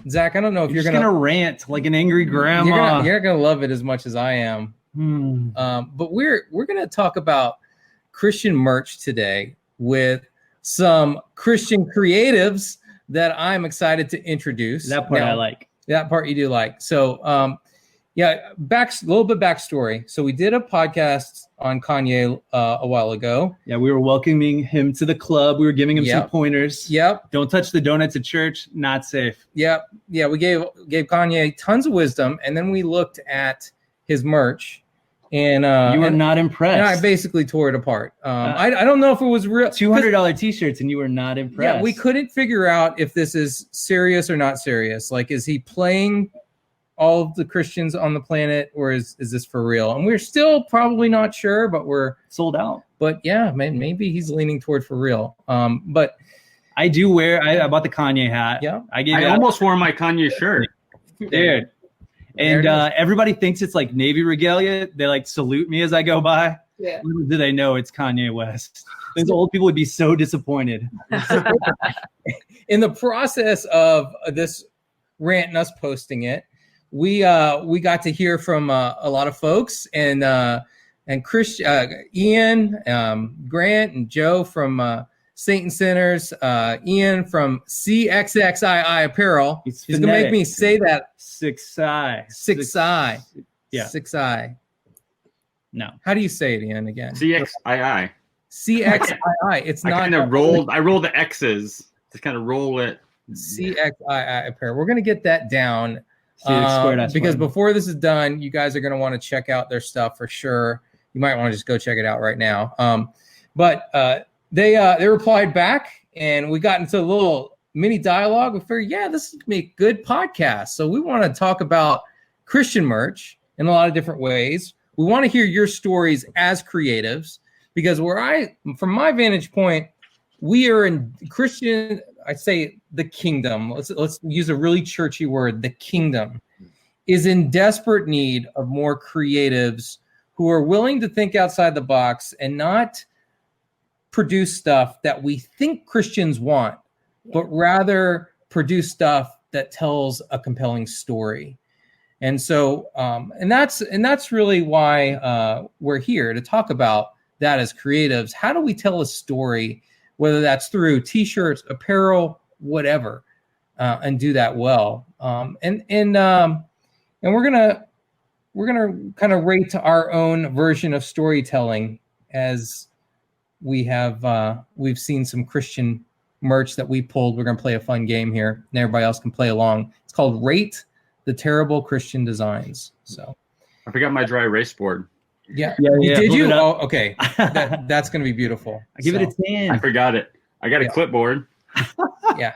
Zach, I don't know if you're gonna rant like an angry grandma. You're gonna love it as much as I am. But we're gonna talk about Christian merch today with some Christian creatives that I'm excited to introduce. That part I like. That part you do like. So, a little bit backstory. So we did a podcast on Kanye a while ago. Yeah, we were welcoming him to the club. We were giving him some pointers. Yep. Don't touch the donuts at church. Not safe. Yep. Yeah, we gave Kanye tons of wisdom, and then we looked at his merch. And you were not impressed. And I basically tore it apart. I don't know if it was real. $200 t-shirts, and you were not impressed. Yeah, we couldn't figure out if this is serious or not serious. Like, is he playing all of the Christians on the planet, or is this for real? And we're still probably not sure, but we're sold out. But yeah, maybe he's leaning toward for real. But I do wear. I bought the Kanye hat. Yeah, I almost wore my Kanye shirt, dude. And everybody thinks it's like Navy regalia. They like salute me as I go by. Yeah. Little do they know it's Kanye West. Those old people would be so disappointed. In the process of this rant and us posting it, we got to hear from a lot of folks, and Ian, Grant, and Joe from Satan Centers, Ian from CXXII Apparel. He's going to make me say that. 6I. Yeah. 6I. No. How do you say it, Ian, again? CXII. CXII. It's not. I kind of rolled. I rolled the X's to kind of roll it. CXII Apparel. We're going to get that down. Because before this is done, you guys are going to want to check out their stuff for sure. You might want to just go check it out right now. But they replied back, and we got into a little mini dialogue. We figured, this is going to be a good podcast. So we want to talk about Christian merch in a lot of different ways. We want to hear your stories as creatives, because from my vantage point, we are in Christian, I'd say the kingdom. Let's use a really churchy word. The kingdom is in desperate need of more creatives who are willing to think outside the box and not produce stuff that we think Christians want, but rather produce stuff that tells a compelling story. And so, and that's really why we're here to talk about that as creatives. How do we tell a story, whether that's through t-shirts, apparel, whatever, and do that well? And we're gonna kind of rate our own version of storytelling as we've seen some Christian merch that we pulled. We're gonna play a fun game here, and everybody else can play along. It's called Rate the Terrible Christian Designs. So I forgot my dry erase board. Yeah. Did you? Oh, okay. That's going to be beautiful. I give it a 10. I forgot it. I got a clipboard. Yeah.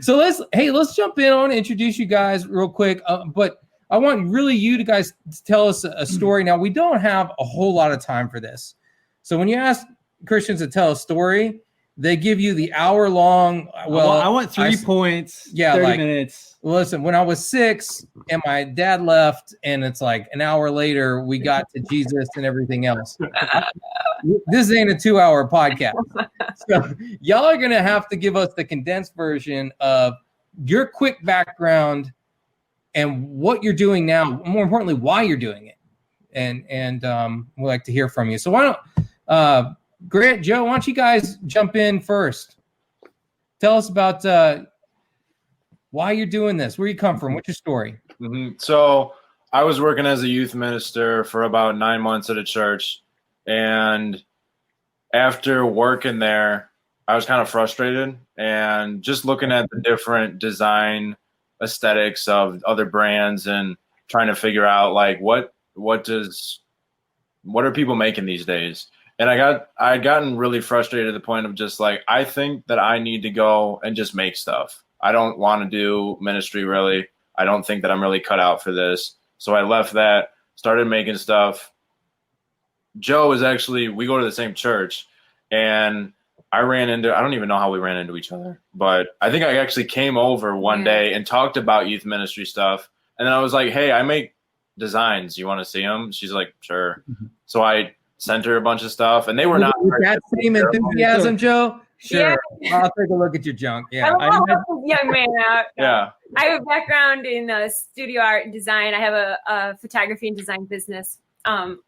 So let's jump in. I want to introduce you guys real quick, but I want really you guys to tell us a story. Now, we don't have a whole lot of time for this. So when you ask Christians to tell a story, they give you the hour-long. Well, I want 3 points. Yeah, 30 minutes. Listen, when I was 6 and my dad left, and it's like an hour later, we got to Jesus and everything else. This ain't a 2-hour podcast. So y'all are going to have to give us the condensed version of your quick background and what you're doing now. More importantly, why you're doing it. And we'd like to hear from you. So why don't Grant, Joe, why don't you guys jump in first? Tell us about why you're doing this, where you come from, what's your story? Mm-hmm. So I was working as a youth minister for about 9 months at a church. And after working there, I was kind of frustrated and just looking at the different design aesthetics of other brands and trying to figure out like what are people making these days? And I'd gotten really frustrated to the point of just like, I think that I need to go and just make stuff. I don't want to do ministry really. I don't think that I'm really cut out for this. So I left that, started making stuff. Joe is actually, we go to the same church, and I don't even know how we ran into each other, but I think I actually came over one day and talked about youth ministry stuff. And then I was like, hey, I make designs. You want to see them? She's like, sure. So I sent her a bunch of stuff, and they were not with that same enthusiasm, Joe. Sure. Yeah. I'll take a look at your junk. Yeah. I love this young man out. Yeah. I have a background in studio art and design. I have a photography and design business on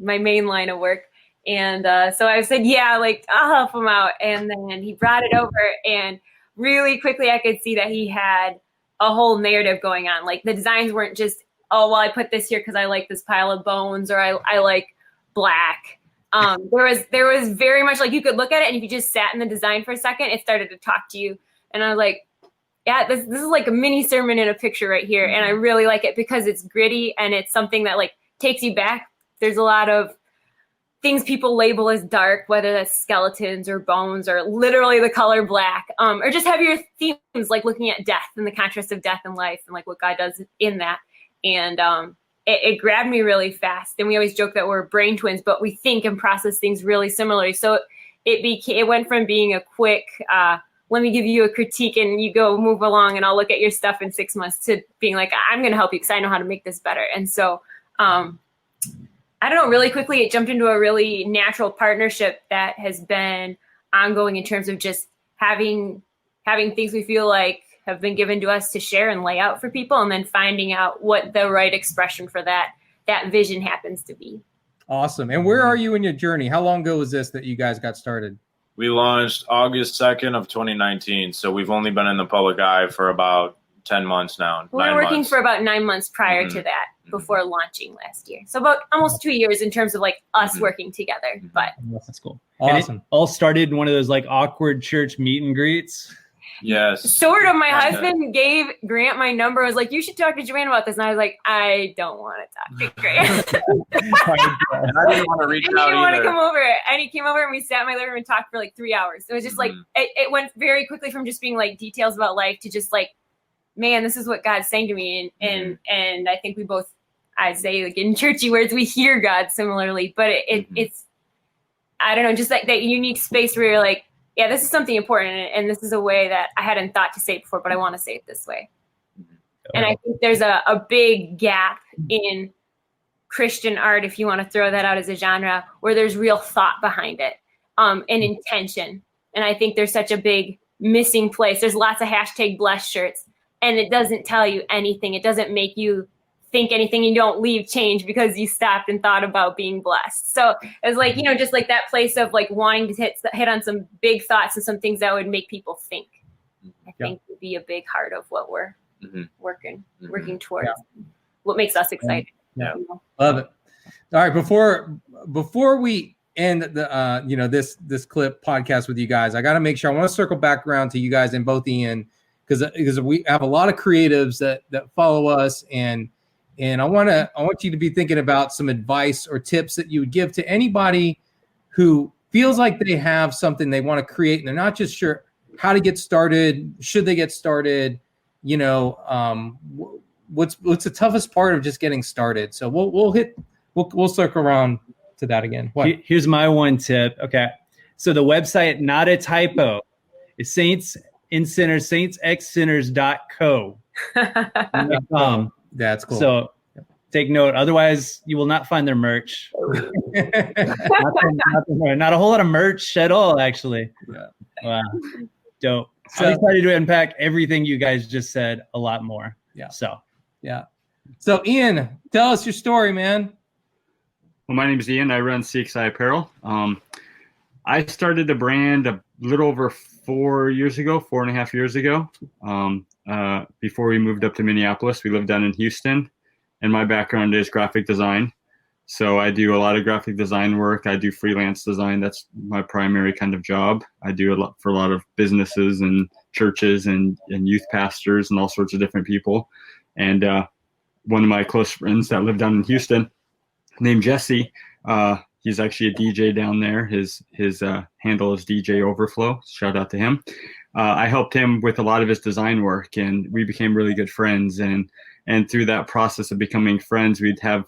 my main line of work. And so I said, yeah, like, I'll help him out. And then he brought it over, and really quickly I could see that he had a whole narrative going on. Like, the designs weren't just, oh, well, I put this here because I like this pile of bones, or I like black. There was very much like, you could look at it, and if you just sat in the design for a second, it started to talk to you. And I was like, yeah, this is like a mini sermon in a picture right here. And I really like it because it's gritty, and it's something that like takes you back. There's a lot of things people label as dark, whether that's skeletons or bones or literally the color black, or just heavier themes like looking at death and the contrast of death and life and like what God does in that. And it grabbed me really fast. And we always joke that we're brain twins, but we think and process things really similarly. So it went from being a quick, let me give you a critique and you go move along and I'll look at your stuff in 6 months, to being like, I'm going to help you because I know how to make this better. And so, I don't know, really quickly, it jumped into a really natural partnership that has been ongoing in terms of just having things we feel like have been given to us to share and lay out for people, and then finding out what the right expression for that vision happens to be. Awesome. And where are you in your journey? How long ago was this that you guys got started? We launched August 2nd of 2019. So we've only been in the public eye for about 10 months now. We were working for about 9 months prior to that, before launching last year. So about almost 2 years in terms of like us working together. But that's cool. Awesome. And it all started in one of those like awkward church meet and greets. Yes. Sort of. My husband gave Grant my number. I was like, you should talk to Joanne about this. And I was like, I don't want to talk to Grant. And I didn't want to reach and out he didn't want to either. come over. And he came over and we sat in my living room and talked for like 3 hours. It was just like, it went very quickly from just being like details about life to just like, man, this is what God's saying to me. And I think we both, I say like in churchy words, we hear God similarly, but it's, I don't know, just like that unique space where you're like, yeah, this is something important. And this is a way that I hadn't thought to say it before, but I want to say it this way. And I think there's a big gap in Christian art, if you want to throw that out as a genre, where there's real thought behind it, and intention. And I think there's such a big missing place. There's lots of #blessed shirts, and it doesn't tell you anything. It doesn't make you think anything. You don't leave change because you stopped and thought about being blessed. So it's like, just like that place of like wanting to hit on some big thoughts and some things that would make people think. I think would be a big heart of what we're working towards. What makes us excited. Yeah. Love it. All right. Before we end the this clip podcast with you guys, I got to make sure, I want to circle back around to you guys and both Ian, because we have a lot of creatives that follow us, and I want you to be thinking about some advice or tips that you would give to anybody who feels like they have something they want to create and they're not just sure how to get started. Should they get started? What's the toughest part of just getting started? So we'll circle around to that again. What? Here's my one tip. Okay. So the website, not a typo, is saintsxsinners.co. That's cool. So take note. Otherwise, you will not find their merch. not a whole lot of merch at all, actually. Yeah. Wow. Dope. So I'm excited to unpack everything you guys just said a lot more. Yeah. So Ian, tell us your story, man. Well, my name is Ian. I run CXI Apparel. I started the brand a little over 4.5 years ago. Before we moved up to Minneapolis, we lived down in Houston, and my background is graphic design. So I do a lot of graphic design work. I do freelance design. That's my primary kind of job. I do a lot for a lot of businesses and churches and youth pastors and all sorts of different people. And one of my close friends that lived down in Houston, named Jesse, he's actually a DJ down there. His handle is DJ Overflow. Shout out to him. I helped him with a lot of his design work, and we became really good friends. And through that process of becoming friends, we'd have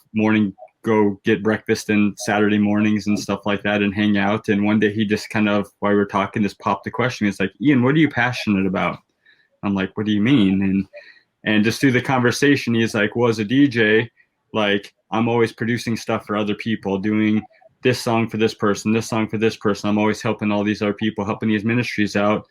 go get breakfast and Saturday mornings and stuff like that and hang out. And one day he just kind of, while we were talking, just popped the question. He's like, Ian, what are you passionate about? I'm like, what do you mean? And just through the conversation, he's like, well, as a DJ, like I'm always producing stuff for other people, doing this song for this person, this song for this person. I'm always helping all these other people, helping these ministries out.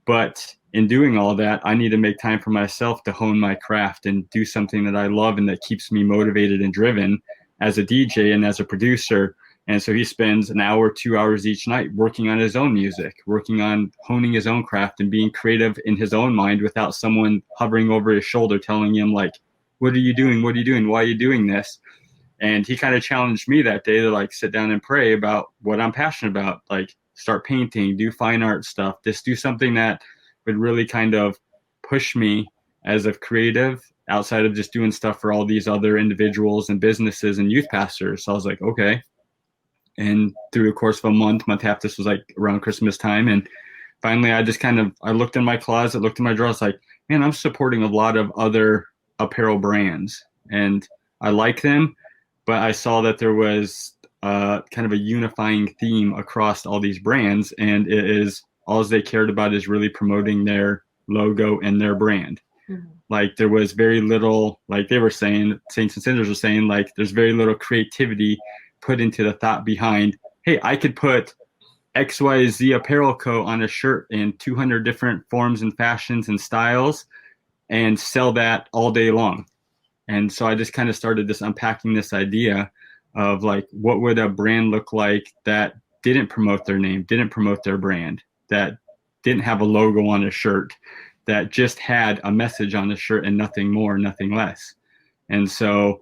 But in doing all that, I need to make time for myself to hone my craft and do something that I love and that keeps me motivated and driven as a DJ and as a producer. And so he spends an hour, 2 hours each night working on his own music, working on honing his own craft and being creative in his own mind without someone hovering over his shoulder telling him, like, what are you doing? What are you doing? Why are you doing this? And he kind of challenged me that day to like sit down and pray about what I'm passionate about, like start painting, do fine art stuff, just do something that would really kind of push me as a creative outside of just doing stuff for all these other individuals and businesses and youth pastors. So I was like, okay. And through the course of a month and a half, this was like around Christmas time. And finally, I looked in my closet, looked in my drawers, like, man, I'm supporting a lot of other apparel brands and I like them, but I saw that there was kind of a unifying theme across all these brands. And it is all they cared about is really promoting their logo and their brand. Mm-hmm. Like there was very little, like they were saying, Saints and Sinners were saying, like there's very little creativity put into the thought behind, hey, I could put XYZ Apparel Co. on a shirt in 200 different forms and fashions and styles and sell that all day long. And so I just kind of started this unpacking this idea of like, what would a brand look like that didn't promote their name, didn't promote their brand, that didn't have a logo on a shirt, that just had a message on the shirt and nothing more, nothing less. And so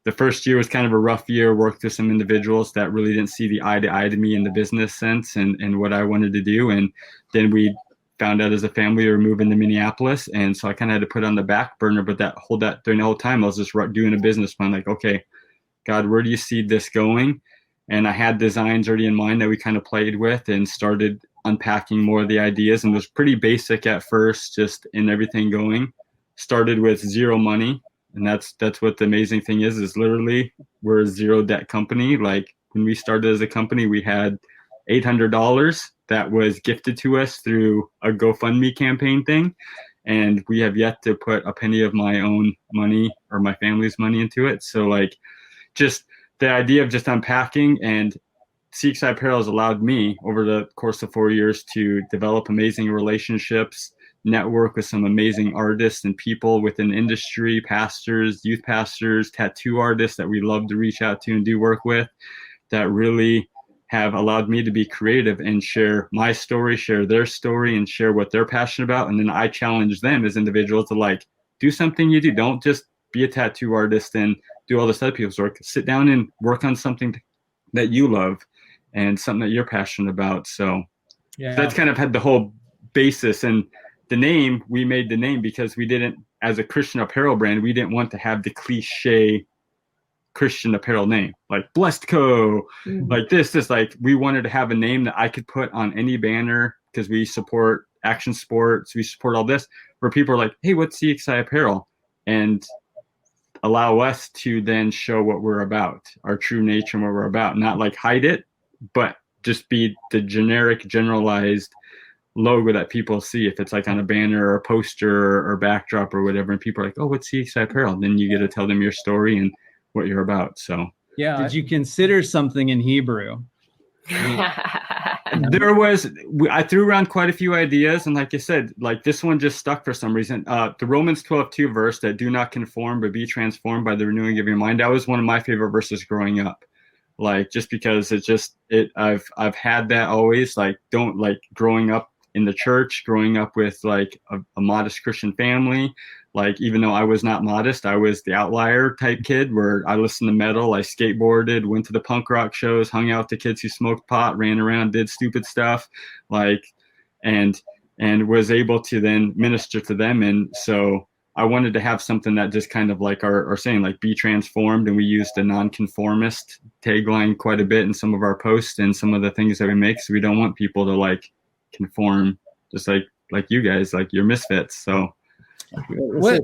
the first year was kind of a rough year, worked with some individuals that really didn't see the eye to eye to me in the business sense and what I wanted to do. And then we found out as a family we were moving to Minneapolis. And so I kind of had to put it on the back burner, but during the whole time I was just doing a business plan, like, okay, God, where do you see this going? And I had designs already in mind that we kind of played with and started unpacking more of the ideas. And it was pretty basic at first, just in everything going. Started with zero money. And that's what the amazing thing is literally we're a zero debt company. Like when we started as a company, we had $800 that was gifted to us through a GoFundMe campaign thing. And we have yet to put a penny of my own money or my family's money into it. So like just the idea of just unpacking, and CXI Apparel has allowed me over the course of 4 years to develop amazing relationships, network with some amazing artists and people within industry, pastors, youth pastors, tattoo artists that we love to reach out to and do work with, that really have allowed me to be creative and share my story, share their story, and share what they're passionate about. And then I challenge them as individuals to like, do something you do. Don't just be a tattoo artist and do all this other people's work. Sit down and work on something that you love and something that you're passionate about. So that's kind of had the whole basis. And the name, we made the name because we didn't, as a Christian apparel brand, we didn't want to have the cliche Christian apparel name, like Blessed Co, like this, like we wanted to have a name that I could put on any banner because we support action sports, we support all this, where people are like, hey, what's CXI Apparel? And allow us to then show what we're about, our true nature and what we're about, not like hide it, but just be the generic, generalized logo that people see if it's like on a banner or a poster or backdrop or whatever, and people are like, oh, what's CXI Apparel? Then you get to tell them your story and what you're about. So yeah. Did you consider something in Hebrew? There was, I threw around quite a few ideas, and like I said, like this one just stuck for some reason. The Romans 12:2 verse that do not conform but be transformed by the renewing of your mind, that was one of my favorite verses growing up. Like just because I've had that always, like don't, like growing up in the church, growing up with like a modest Christian family, like even though I was not modest, I was the outlier type kid where I listened to metal, I skateboarded, went to the punk rock shows, hung out with the kids who smoked pot, ran around, did stupid stuff, like, and was able to then minister to them. And so I wanted to have something that just kind of like our saying, like be transformed. And we used a nonconformist tagline quite a bit in some of our posts and some of the things that we make. So we don't want people to like conform, just like you guys, like you're misfits. So what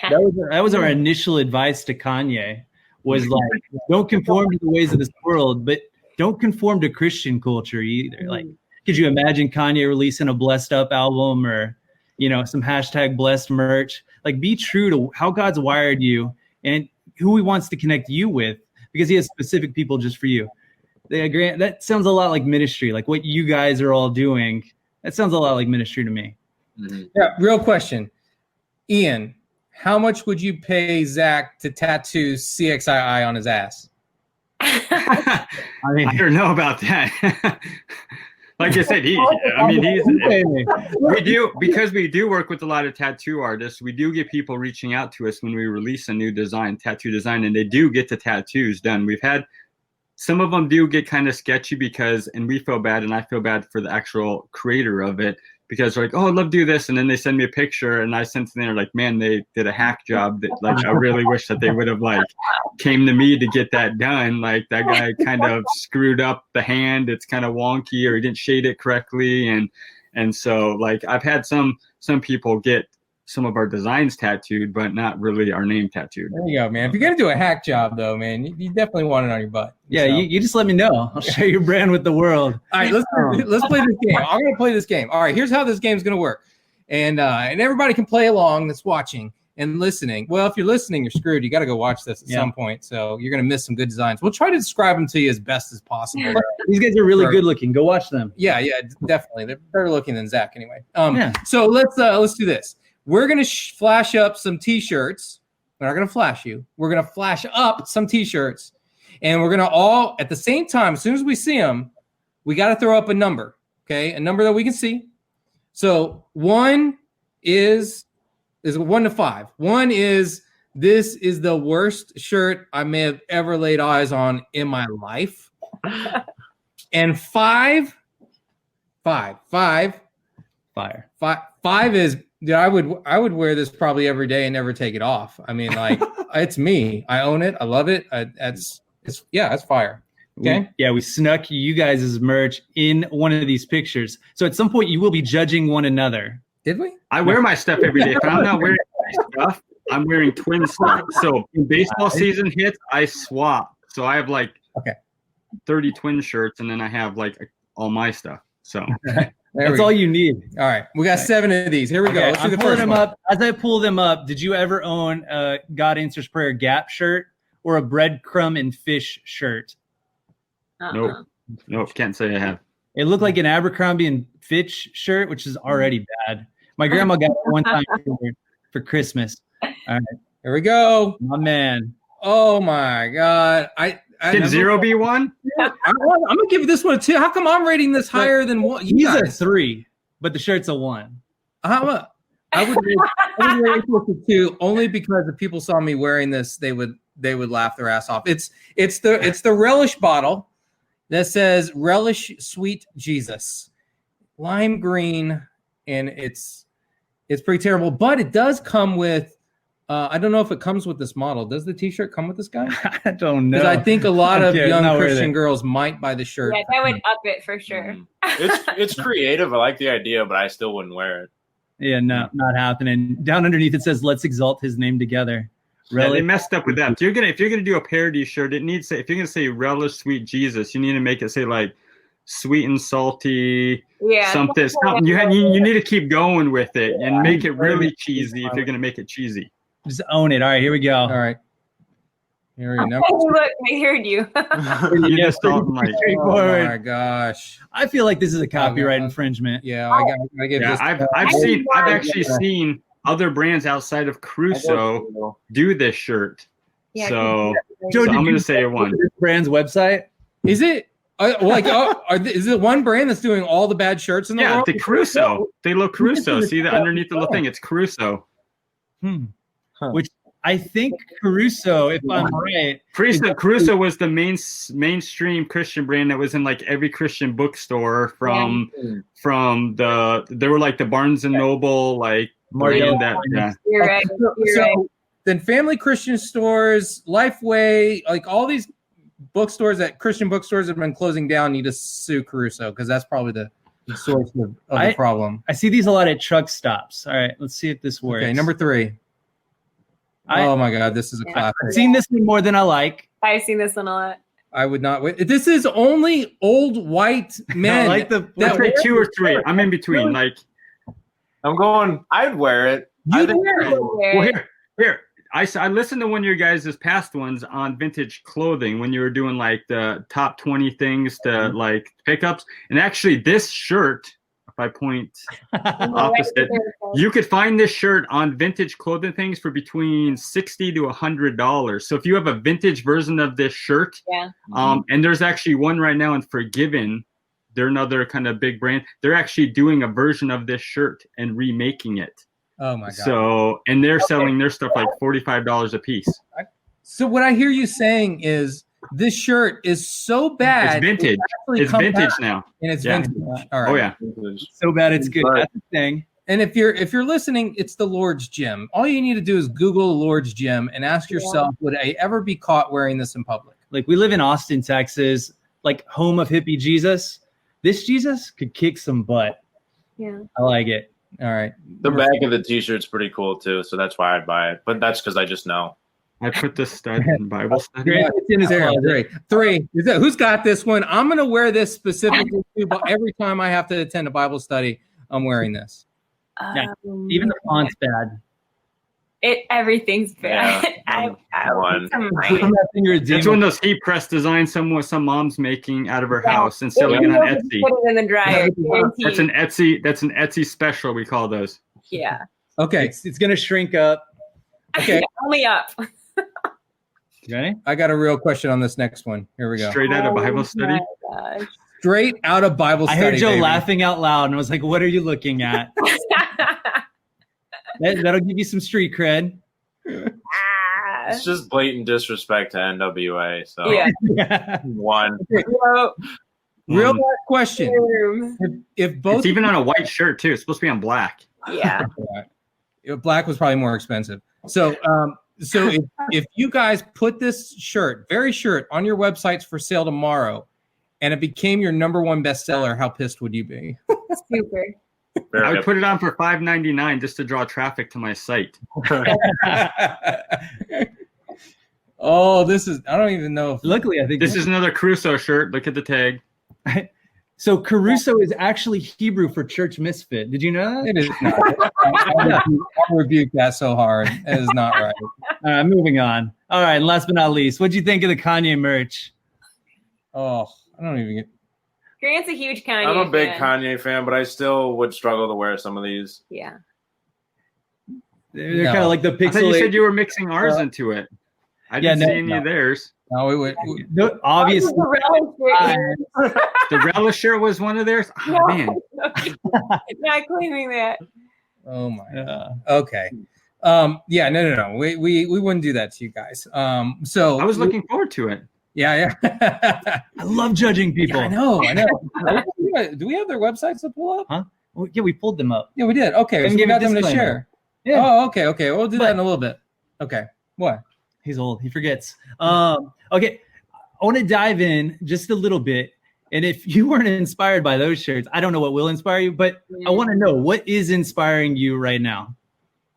that was our initial advice to Kanye, was like, don't conform to the ways of this world, but don't conform to Christian culture either. Like, could you imagine Kanye releasing a Blessed Up album or, you know, some #blessed merch? Like, be true to how God's wired you and who he wants to connect you with, because he has specific people just for you. That sounds a lot like ministry, like what you guys are all doing. That sounds a lot like ministry to me. Mm-hmm. Yeah, real question. Ian, how much would you pay Zach to tattoo CXII on his ass? I don't know about that. Like I said, we do work with a lot of tattoo artists. We do get people reaching out to us when we release a new tattoo design, and they do get the tattoos done. We've had some of them do get kind of sketchy and we feel bad, and I feel bad for the actual creator of it, because they're like, oh, I'd love to do this. And then they send me a picture and I sent them, they're like, man, they did a hack job that like, I really wish that they would have like came to me to get that done. Like that guy kind of screwed up the hand. It's kind of wonky, or he didn't shade it correctly. And so like I've had some people get some of our designs tattooed, but not really our name tattooed. There you go, man. If you're going to do a hack job though, man, you definitely want it on your butt. Yeah. So. You just let me know. I'll share your brand with the world. All right, let's play this game. I'm going to play this game. All right, here's how this game's going to work. And everybody can play along that's watching and listening. Well, if you're listening, you're screwed. You got to go watch this at some point. So you're going to miss some good designs. We'll try to describe them to you as best as possible. These guys are really good looking. Go watch them. Yeah, definitely. They're better looking than Zach anyway. So let's do this. We're going to flash up some T-shirts. We're not going to flash you. We're going to flash up some T-shirts. And we're going to all, at the same time, as soon as we see them, we got to throw up a number, okay? A number that we can see. So 1 is 1 to 5. 1 is, this is the worst shirt I may have ever laid eyes on in my life. And 5 is, dude, I would wear this probably every day and never take it off. I mean, like, it's me. I own it. I love it. It's fire. Okay. We snuck you guys' merch in one of these pictures. So at some point you will be judging one another. Did we? I wear my stuff every day. If I'm not wearing my stuff, I'm wearing twin stuff. So when baseball season hits, I swap. So I have like 30 twin shirts, and then I have like all my stuff. So that's all you need. All right. We got 7 of these. Here we go. Let's do the first one. Up. As I pull them up, did you ever own a God Answers Prayer Gap shirt or a breadcrumb and fish shirt? Nope. Can't say I have. It looked like an Abercrombie and Fitch shirt, which is already bad. My grandma got it one time for Christmas. All right. Here we go. My man. Oh my God. Can 0 be 1? I'm gonna give this one a 2. How come I'm rating this higher than 1? He's a 3, but the shirt's a 1. I would rate it a 2 only because if people saw me wearing this, they would laugh their ass off. It's the relish bottle that says Relish Sweet Jesus, lime green, and it's pretty terrible. But it does come with. I don't know if it comes with this model. Does the T-shirt come with this guy? I don't know. Because I think a lot of young Christian girls might buy the shirt. Yeah, that would up it for sure. It's creative. I like the idea, but I still wouldn't wear it. Yeah, no, not happening. Down underneath it says, "Let's exalt His name together." Really? Yeah, they messed up with that. If you're gonna do a parody shirt, it needs to. If you're gonna say "Relish Sweet Jesus," you need to make it say like "Sweet and Salty." Yeah, something. You need to keep going with it and make it really cheesy. If you're gonna make it cheesy. Just own it. All right, here we go. All right. Here we go. Look, I heard you. You just don't like. Oh my gosh! I feel like this is a copyright infringement. Yeah, I get this. I've actually seen other brands outside of Crusoe do this shirt. Yeah, so I'm going to say 1. This brand's website? Is it? Is it one brand that's doing all the bad shirts in the world? Yeah, the Crusoe. They look Crusoe. See that underneath the little thing? It's Crusoe. Which I think Caruso, if I'm right, Caruso was the mainstream Christian brand that was in like every Christian bookstore from they were like the Barnes and Noble brand that. Yeah. You're right. So then Family Christian Stores, Lifeway, like all these bookstores that Christian bookstores have been closing down need to sue Caruso because that's probably the source of the problem. I see these a lot at truck stops. All right, let's see if this works. Okay, number 3. Oh my God, this is a classic. I've seen this one more than I like. I've seen this one a lot. I would not wait. This is only old white men. That's 2 or 3. I'm in between. Like, I'm going. I'd wear it. Well, here. I listened to one of your guys' past ones on vintage clothing when you were doing like the top 20 things to like pickups. And actually this shirt, if I point opposite, you could find this shirt on vintage clothing things for between $60 to $100. So if you have a vintage version of this shirt, and there's actually one right now in Forgiven, they're another kind of big brand. They're actually doing a version of this shirt and remaking it. Oh my God. So, and they're selling their stuff like $45 a piece. So what I hear you saying is this shirt is so bad. It's vintage. It's vintage now. And it's vintage. All right. Oh yeah. So bad it's good. That's the thing. And if you're listening, it's the Lord's Gym. All you need to do is Google Lord's Gym and ask yourself, would I ever be caught wearing this in public? Like, we live in Austin, Texas, like home of hippie Jesus. This Jesus could kick some butt. Yeah. I like it. All right. The back of the t-shirt's pretty cool too, so that's why I'd buy it. But that's because I just know. I put this stud in Bible study. It's in his closet. Three. Who's got this one? I'm gonna wear this specifically too, but every time I have to attend a Bible study, I'm wearing this. Yeah. Even the font's bad. Everything's bad. Yeah, It's one of those heat press designs some mom's making out of her house and selling it on Etsy. Put it in the dryer. That's an Etsy special. We call those. Yeah. Okay. It's gonna shrink up. Okay. Only up. You ready? I got a real question on this next one. Here we go. Straight out of Bible study. My gosh. Straight out of Bible study. I heard Joe baby. laughing out loud, and I was like, "What are you looking at?" That'll give you some street cred. It's just blatant disrespect to NWA. So Yeah. one. Real last question. If both, It's even on a white shirt too. It's supposed to be on black. Yeah. black was probably more expensive. So if you guys put this very shirt on your websites for sale tomorrow, and it became your #1 bestseller, how pissed would you be? Super. I would put it on for $5.99 just to draw traffic to my site. Oh, I don't even know if. Luckily, I think This is another Crusoe shirt. Look at the tag. so. Caruso is actually Hebrew for church misfit. Did you know that? It is not. I rebuke that so hard. It is not right. All right, moving on. All right, and last but not least, what do you think of the Kanye merch? Oh, I don't even get. Grant's a huge Kanye I'm a big fan. Kanye fan, but I still would struggle to wear some of these. Yeah. They're kind of like the I thought you pixelated. said you were mixing ours into it. I didn't see any of theirs. No, No, obviously. The Relish shirt was one of theirs. Oh, No, man. not claiming that. Oh my. Okay. Yeah. No. We wouldn't do that to you guys. So I was looking forward to it. Yeah. I love judging people. Yeah, I know. Do we have their websites to pull up? Huh? Well, yeah, we pulled them up. Yeah, we did. Okay, so we give a got them to disclaimer. share. Yeah. Oh, okay. We'll do that in a little bit. Okay. What? He's old. He forgets. Okay. I want to dive in just a little bit. And if you weren't inspired by those shirts, I don't know what will inspire you, but I want to know what is inspiring you right now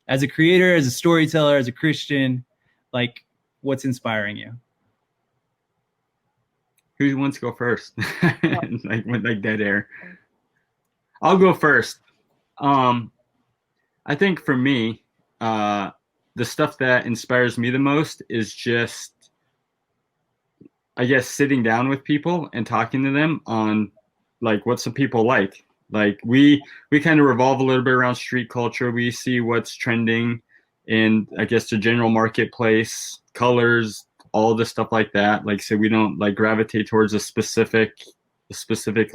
as a creator, as a storyteller, as a Christian, like what's inspiring you? Who wants to go first? like dead air. I'll go first. I think for me, the stuff that inspires me the most is just, I guess, sitting down with people and talking to them on like what some people like. Like we kind of revolve a little bit around street culture. We see what's trending in, I guess, the general marketplace, colors, all the stuff like that. Like, so we don't like gravitate towards a specific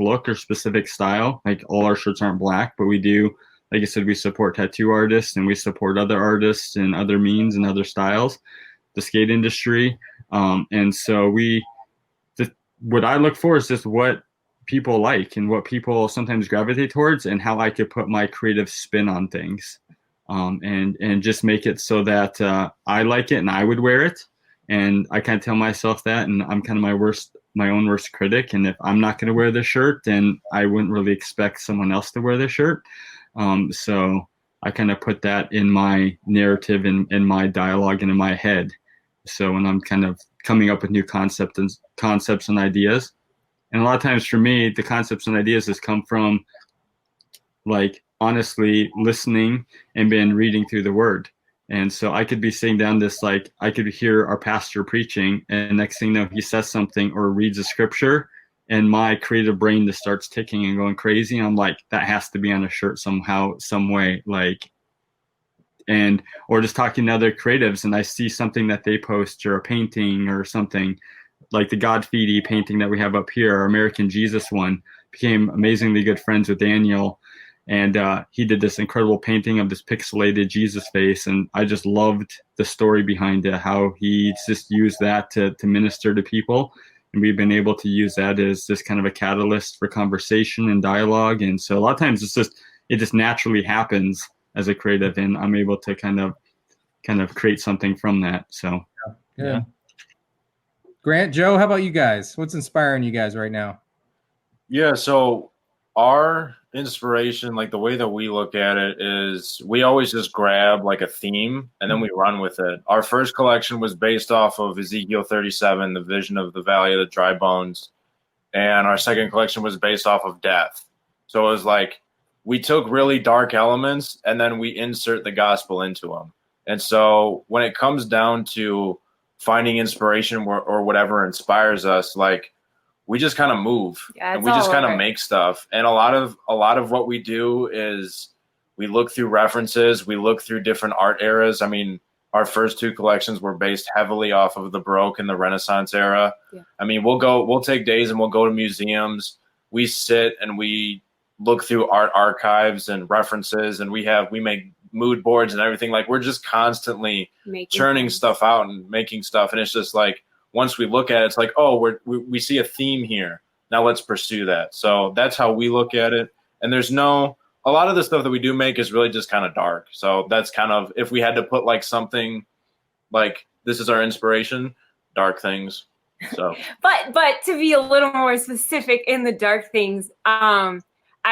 look or specific style. Like all our shirts aren't black, but we do, like I said, we support tattoo artists and we support other artists and other means and other styles, the skate industry. And so what I look for is just what people like and what people sometimes gravitate towards and how I could put my creative spin on things. And just make it so that I like it and I would wear it. And I kind of tell myself that, and I'm kind of my own worst critic. And if I'm not going to wear this shirt, then I wouldn't really expect someone else to wear this shirt. So I kind of put that in my narrative and in my dialogue and in my head. So when I'm kind of coming up with new concepts and ideas, and a lot of times for me, the concepts and ideas has come from like honestly listening and been reading through the word. And so I could be sitting down this, like, I could hear our pastor preaching, and next thing you know, he says something or reads a scripture, and my creative brain just starts ticking and going crazy. And I'm like, that has to be on a shirt somehow, some way, like, and, or just talking to other creatives, and I see something that they post, or a painting or something, like the God Feedy painting that we have up here, our American Jesus one. Became amazingly good friends with Daniel, and he did this incredible painting of this pixelated Jesus face, and I just loved the story behind it, how he just used that to minister to people, and we've been able to use that as just kind of a catalyst for conversation and dialogue. And so a lot of times it just naturally happens as a creative, and I'm able to kind of create something from that. So yeah. Grant, Joe, how about you guys? What's inspiring you guys right now? Yeah, so our inspiration, like the way that we look at it, is we always just grab like a theme and then we run with it. Our first collection was based off of Ezekiel 37, the vision of the valley of the dry bones. And our second collection was based off of death. So it was like we took really dark elements and then we insert the gospel into them. And so when it comes down to finding inspiration or whatever inspires us, like, we just kind of move and we just kind of make stuff. And a lot of what we do is we look through references, we look through different art eras. I mean, our first two collections were based heavily off of the Baroque and the Renaissance era. Yeah. I mean, we'll take days and we'll go to museums. We sit and we look through art archives and references, and we make mood boards and everything. Like, we're just constantly churning stuff out and making stuff. And it's just like, once we look at it, it's like, oh, we see a theme here. Now let's pursue that. So that's how we look at it. And a lot of the stuff that we do make is really just kind of dark. So that's kind of, if we had to put like something like, this is our inspiration, dark things. So, but to be a little more specific in the dark things, I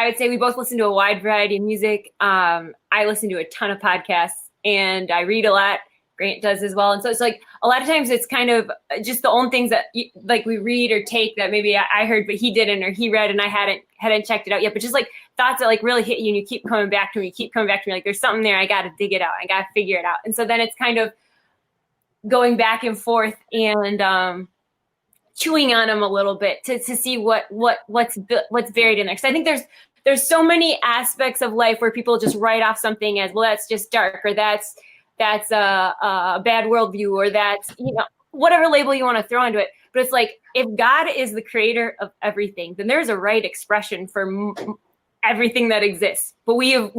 would say we both listen to a wide variety of music. I listen to a ton of podcasts, and I read a lot. Grant does as well. And so it's like a lot of times it's kind of just the own things that like we read or take that maybe I heard, but he didn't, or he read and I hadn't checked it out yet. But just like thoughts that like really hit you and you keep coming back to me, like there's something there. I got to dig it out. I got to figure it out. And so then it's kind of going back and forth and chewing on them a little bit to see what's buried in there. Cause I think there's so many aspects of life where people just write off something as, well, that's just dark, or that's a bad worldview, or that's, whatever label you want to throw into it. But it's like, if God is the creator of everything, then there's a right expression for everything that exists. But we've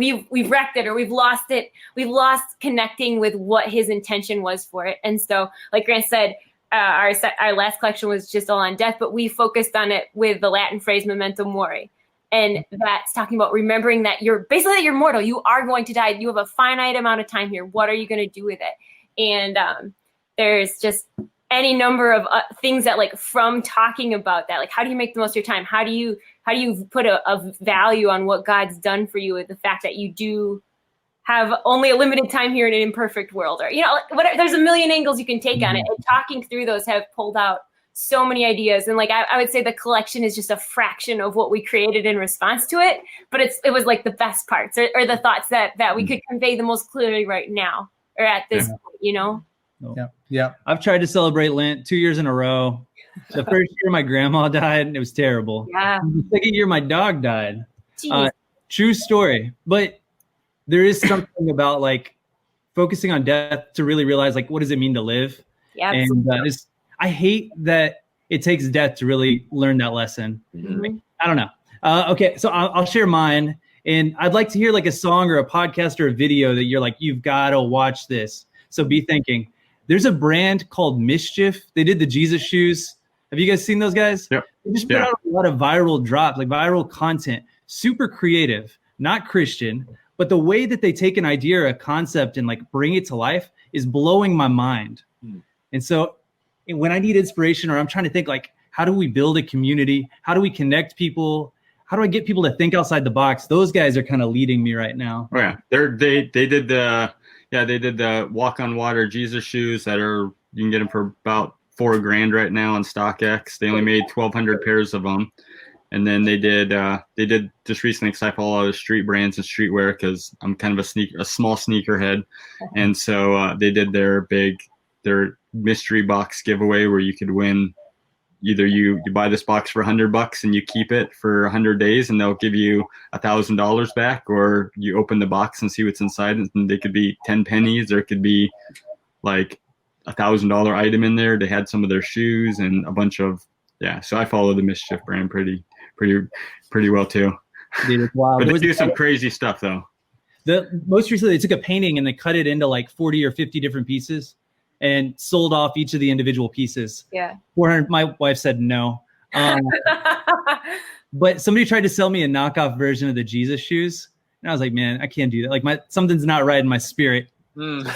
wrecked it, or we've lost it. We've lost connecting with what his intention was for it. And so, like Grant said, our last collection was just all on death, but we focused on it with the Latin phrase memento mori. And that's talking about remembering that you're mortal. You are going to die. You have a finite amount of time here. What are you going to do with it? And there's just any number of things that, like, from talking about that, like, how do you make the most of your time? How do you put a value on what God's done for you with the fact that you do have only a limited time here in an imperfect world? Or, there's a million angles you can take on it. And talking through those have pulled out so many ideas. And like, I would say the collection is just a fraction of what we created in response to it, but it was like the best parts or the thoughts that we could convey the most clearly right now, or at this point, Yeah. I've tried to celebrate Lent 2 years in a row. The first year my grandma died, and it was terrible. Yeah. The second year my dog died. True story. But there is something about like focusing on death to really realize, like, what does it mean to live? Yeah. And I hate that it takes death to really learn that lesson. Mm-hmm. I don't know. Okay, so I'll share mine. And I'd like to hear like a song or a podcast or a video that you're like, you've got to watch this. So be thinking. There's a brand called Mischief. They did the Jesus shoes. Have you guys seen those guys? Yeah. They just put out a lot of viral drops, like viral content. Super creative, not Christian. But the way that they take an idea or a concept and like bring it to life is blowing my mind. And so when I need inspiration, or I'm trying to think like, how do we build a community? How do we connect people? How do I get people to think outside the box? Those guys are kind of leading me right now. Oh yeah, they did the walk on water Jesus shoes that you can get them for about $4,000 right now on StockX. They only made 1,200 pairs of them, And then they did just recently, because I follow all the street brands and streetwear because I'm kind of a small sneakerhead. And so they did their mystery box giveaway where you could win. Either you buy this box for $100 and you keep it for 100 days and they'll give you $1,000 back, or you open the box and see what's inside, and they could be 10 pennies, or it could be like $1,000 item in there. They had some of their shoes and a bunch of, so I follow the Mischief brand pretty well too. Dude, it's wild. But they do some crazy stuff though. Most recently, they took a painting and they cut it into like 40 or 50 different pieces and sold off each of the individual pieces. Yeah. 400. My wife said no. But somebody tried to sell me a knockoff version of the Jesus shoes. And I was like, man, I can't do that. Like something's not right in my spirit. Mm.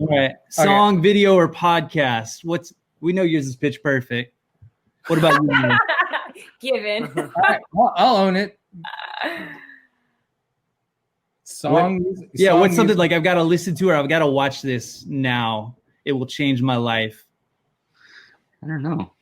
All right. Song, video, or podcast. We know yours is pitch perfect. What about you? Given. All right, well, I'll own it. What's something like I've got to listen to, or I've got to watch this now? It will change my life. I don't know.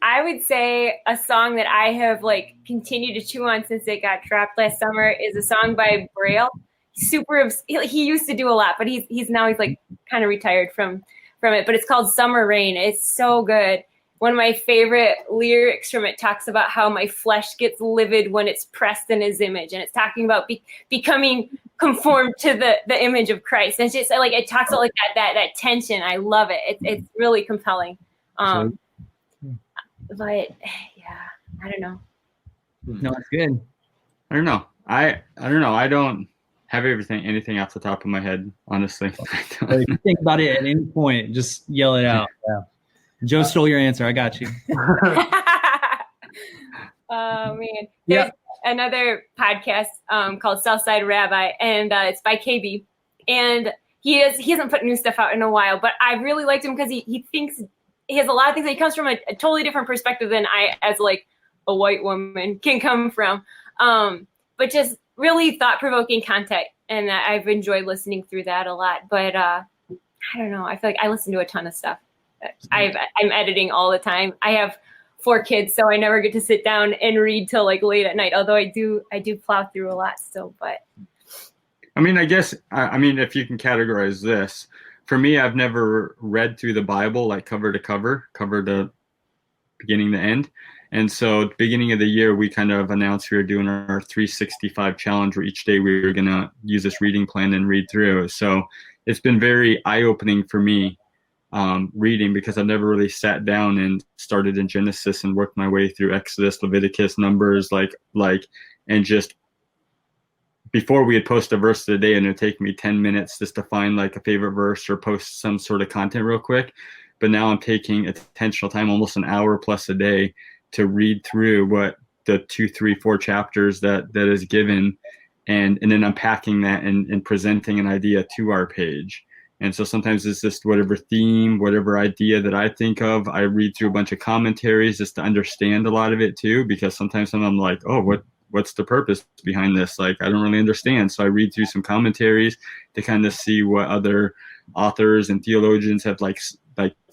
I would say a song that I have like continued to chew on since it got dropped last summer is a song by Braille. He used to do a lot, but he's now like kind of retired from it. But it's called Summer Rain. It's so good. One of my favorite lyrics from it talks about how my flesh gets livid when it's pressed in his image. And it's talking about becoming conformed to the image of Christ. And it's just like, it talks about like that tension. I love it. It's really compelling. But yeah, I don't know. No, it's good. I don't know. I don't know. I don't have anything off the top of my head, honestly. If you think about it at any point, just yell it out. Yeah. Joe stole your answer. I got you. Oh man. There's another podcast called Southside Rabbi, and it's by KB. And he hasn't put new stuff out in a while, but I really liked him because he thinks he has a lot of things that he comes from a totally different perspective than I, as like a white woman, can come from. But just really thought-provoking content, and I've enjoyed listening through that a lot. But I don't know. I feel like I listen to a ton of stuff. I'm editing all the time. I have 4 kids, so I never get to sit down and read till like late at night. Although I do plow through a lot still. But I mean, I guess if you can categorize this, for me, I've never read through the Bible like cover to beginning to end. And so at the beginning of the year, we kind of announced we were doing our 365 challenge, where each day we were going to use this reading plan and read through. So it's been very eye-opening for me reading, because I've never really sat down and started in Genesis and worked my way through Exodus, Leviticus, Numbers, and just before we had post a verse of the day, and it would take me 10 minutes just to find like a favorite verse or post some sort of content real quick. But now I'm taking intentional time, almost an hour plus a day, to read through what the 2, 3, 4 chapters that is given, and then unpacking that and presenting an idea to our page. And so sometimes it's just whatever theme, whatever idea that I think of, I read through a bunch of commentaries just to understand a lot of it too, because sometimes I'm like, oh, what's the purpose behind this? Like, I don't really understand. So I read through some commentaries to kind of see what other authors and theologians have like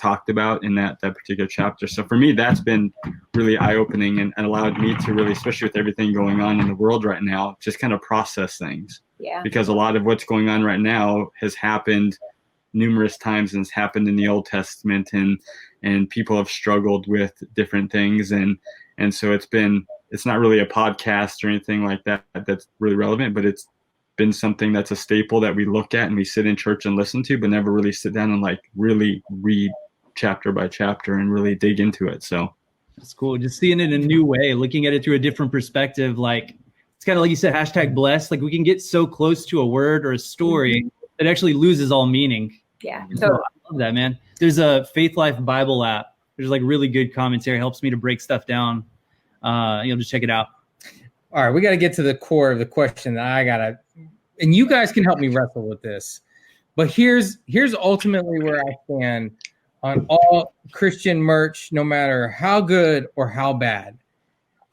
talked about in that particular chapter. So for me, that's been really eye-opening and allowed me to really, especially with everything going on in the world right now, just kind of process things. Yeah. Because a lot of what's going on right now has happened numerous times, and it's happened in the Old Testament, and people have struggled with different things. And so it's not really a podcast or anything like that that's really relevant, but it's been something that's a staple that we look at and we sit in church and listen to, but never really sit down and like really read chapter by chapter and really dig into it. So that's cool. Just seeing it in a new way, looking at it through a different perspective. Like, it's kind of like you said, #blessed. Like, we can get so close to a word or a story that actually loses all meaning. Yeah. So I love that, man. There's a Faith Life Bible app. There's like really good commentary. It helps me to break stuff down. Just check it out. All right, we got to get to the core of the question that and you guys can help me wrestle with this. But here's ultimately where I stand on all Christian merch, no matter how good or how bad.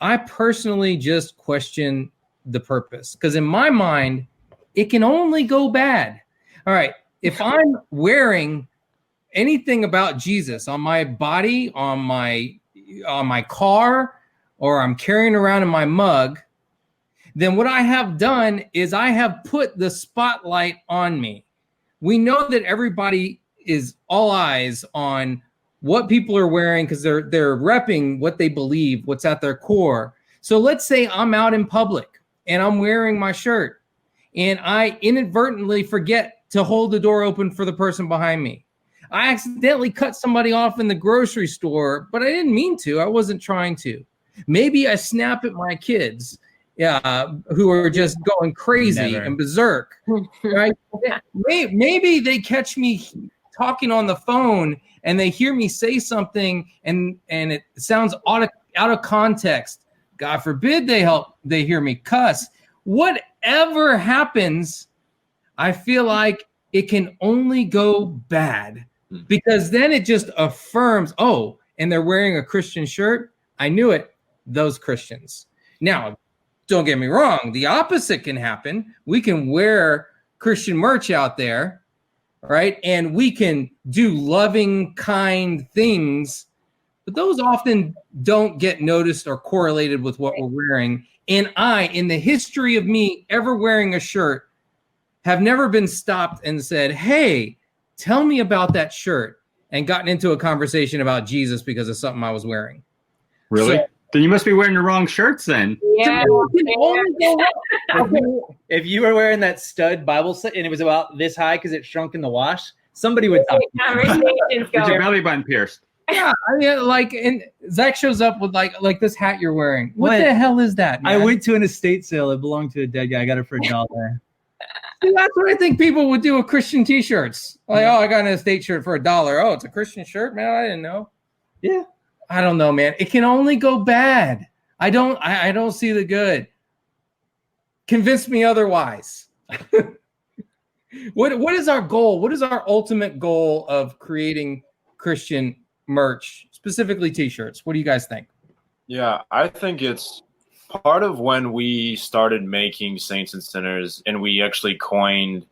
I personally just question the purpose, because in my mind, it can only go bad. All right, if I'm wearing anything about Jesus on my body, on my car, or I'm carrying around in my mug, then what I have done is I have put the spotlight on me. We know that everybody is all eyes on what people are wearing because they're repping what they believe, what's at their core. So let's say I'm out in public and I'm wearing my shirt and I inadvertently forget to hold the door open for the person behind me. I accidentally cut somebody off in the grocery store, but I didn't mean to. I wasn't trying to. Maybe I snap at my kids who are just going crazy and berserk. Right? Maybe they catch me talking on the phone and they hear me say something and it sounds out of context. God forbid they hear me cuss. Whatever happens, I feel like it can only go bad because then it just affirms, oh, and they're wearing a Christian shirt. I knew it. Those Christians. Now, don't get me wrong. The opposite can happen. We can wear Christian merch out there, right? And we can do loving, kind things, but those often don't get noticed or correlated with what we're wearing. And I, in the history of me ever wearing a shirt, have never been stopped and said, hey, tell me about that shirt, and gotten into a conversation about Jesus because of something I was wearing. Really? So, then you must be wearing the wrong shirts then. Yeah. If you were wearing that stud Bible set and it was about this high because it shrunk in the wash, somebody would talk. Get your belly button pierced. Yeah, I mean, like, and Zach shows up with like this hat you're wearing. What the hell is that, man? I went to an estate sale. It belonged to a dead guy. I got it for $1. See, that's what I think people would do with Christian T-shirts. Like, oh, I got an estate shirt for $1. Oh, it's a Christian shirt, man. I didn't know. Yeah, I don't know, man. It can only go bad. I don't see the good. Convince me otherwise. What is our goal? What is our ultimate goal of creating Christian merch, specifically T-shirts? What do you guys think? Yeah, I think it's part of when we started making Saints and Sinners and we actually coined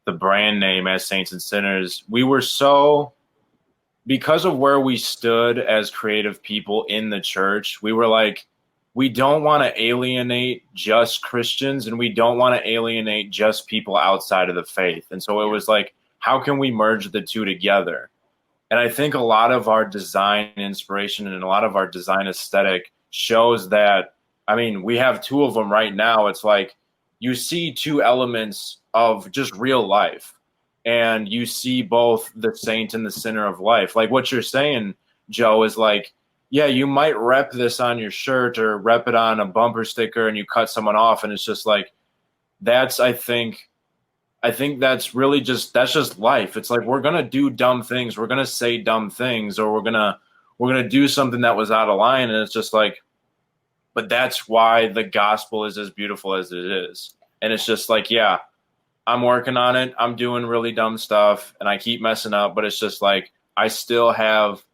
the brand name as Saints and Sinners. We were so, because of where we stood as creative people in the church, we were like, we don't want to alienate just Christians and we don't want to alienate just people outside of the faith. And so it was like, how can we merge the two together? And I think a lot of our design inspiration and a lot of our design aesthetic shows that, I mean, we have two of them right now. It's like you see two elements of just real life and you see both the saint and the sinner of life. Like what you're saying, Joe, is like, yeah, you might rep this on your shirt or rep it on a bumper sticker and you cut someone off. And it's just like, that's, I think that's really that's just life. It's like, we're going to do dumb things. We're going to say dumb things, or we're going to do something that was out of line. And it's just like, but that's why the gospel is as beautiful as it is. And it's just like, yeah, I'm working on it. I'm doing really dumb stuff and I keep messing up, but it's just like, I still have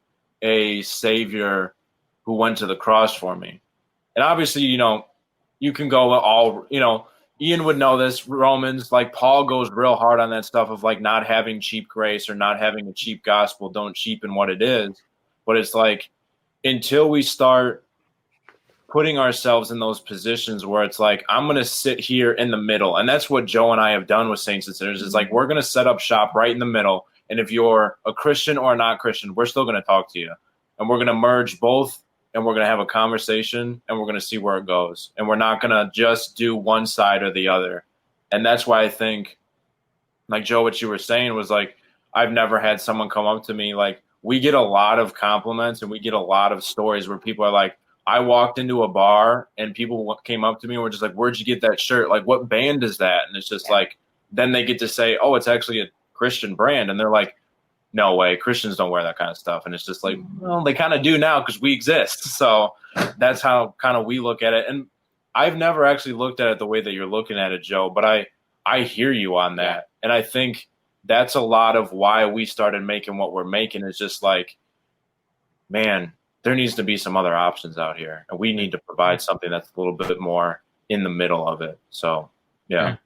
a savior who went to the cross for me. And obviously, you can go all, Ian would know this, Romans, like Paul goes real hard on that stuff of like not having cheap grace or not having a cheap gospel. Don't cheapen what it is. But it's like, until we start putting ourselves in those positions where it's like, I'm going to sit here in the middle. And that's what Joe and I have done with Saints and Sinners. It's like, we're going to set up shop right in the middle. And if you're a Christian or not Christian, we're still going to talk to you. And we're going to merge both. And we're going to have a conversation. And we're going to see where it goes. And we're not going to just do one side or the other. And that's why I think, like Joe, what you were saying was like, I've never had someone come up to me. Like, we get a lot of compliments and we get a lot of stories where people are like, I walked into a bar and people came up to me and were just like, where'd you get that shirt? Like, what band is that? And it's just like, then they get to say, oh, it's actually a Christian brand. And they're like, no way, Christians don't wear that kind of stuff. And it's just like, well, they kind of do now because we exist. So that's how kind of we look at it. And I've never actually looked at it the way that you're looking at it, Joe, but I hear you on that. And I think that's a lot of why we started making what we're making, is just like, man, there needs to be some other options out here. And we need to provide something that's a little bit more in the middle of it. So, yeah.